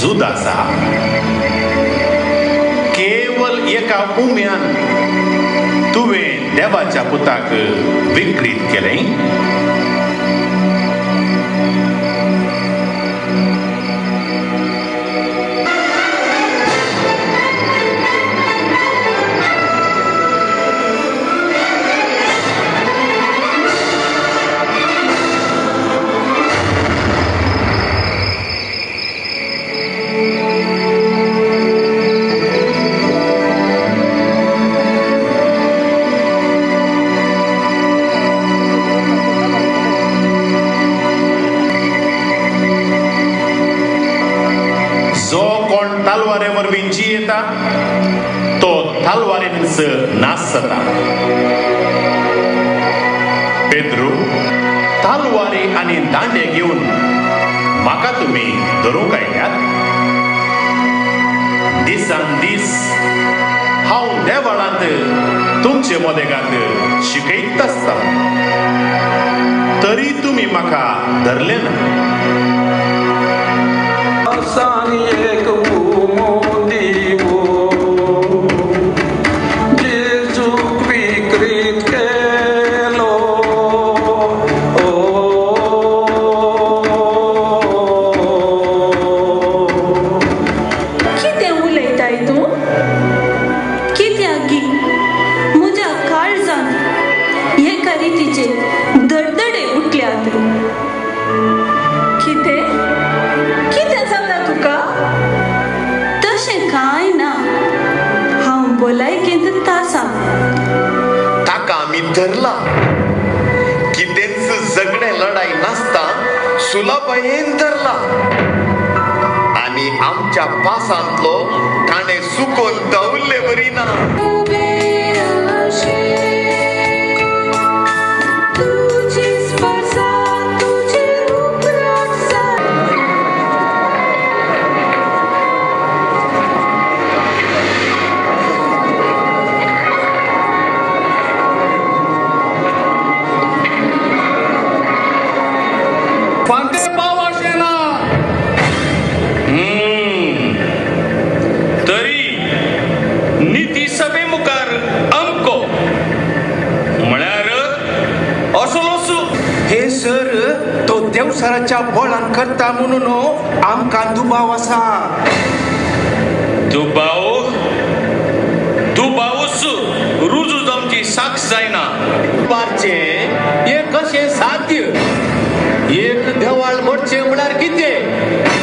झूज आसा केवल एका उम्यान तुवें देवाच्या पुताक विकृत केलें. तालवारे वरवीं जी येता तो तालवारेनच नाश जाता. पेद्रू तालवारी आनी दांडे घेवन म्हाका तुमी धरूंक आयल्यात. दिसान दीस हांव देवळांत तुमचे मोदेगांत शिकयत आसता तरी तुमी म्हाका धरले ना. धरला कितेंच झगडे लढाई नासता सुलभायेन धरला आणि आमच्या पासांतलो ताणे सुकोन दवरले वरी ना. देवसाराच्या बळान करता म्हणून आमकां दुबाव आसा. दुबावूच रुजूच आमची साक्ष जायना. पारचे हे कशें साध्य. एक देवाळ मोडचें म्हळ्यार कितें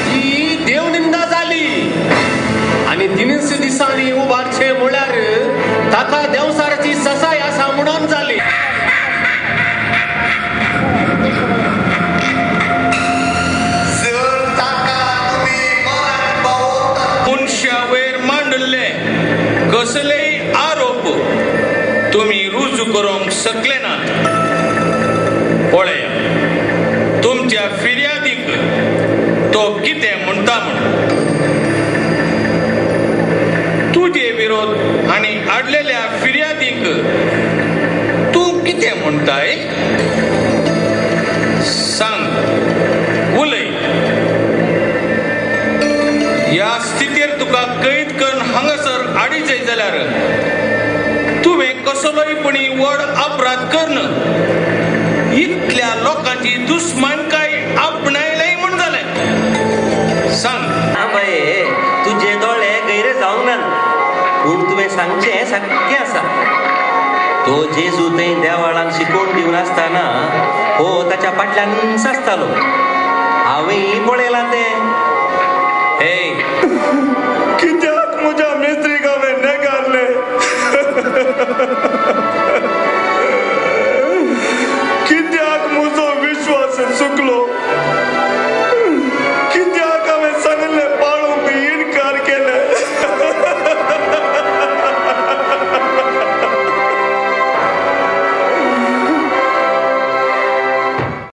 ती देवनिंदा जाली आनी 3 दिसांनी उबारचें म्हळ्यार ताका देवसाराची ससाय आसा म्हणून जाली. कसलेय आरोप तुम्ही रुजू करूंक शकले नात. पळया तुमच्या फिर्यादीक तो कितें म्हणटा म्हण. तुजे विरोध आनी आडलेल्या फिर्यादीक तूं कितें म्हणटाय सांग उलय. ह्या स्थितीर तुका कैद करून हांगासर आडीचय जाल्यार तुवें कसलोयपणी व्हड अपराध करन इतल्या लोकांची दुस्मानकाय आपणायले म्हण जालें. सांग. बाये तुजे दोळे गैर जावंक ना पूण तुवें सांगचें सारकें आसा. तो जेजू थंय देवाळान शिकोवन दिवन आसतना हो ताच्या फाटल्यान सासतालो. हांवें पळयलां तें. कित्याक म्हज्या मेस्त्रीक हांवें नेगारलें.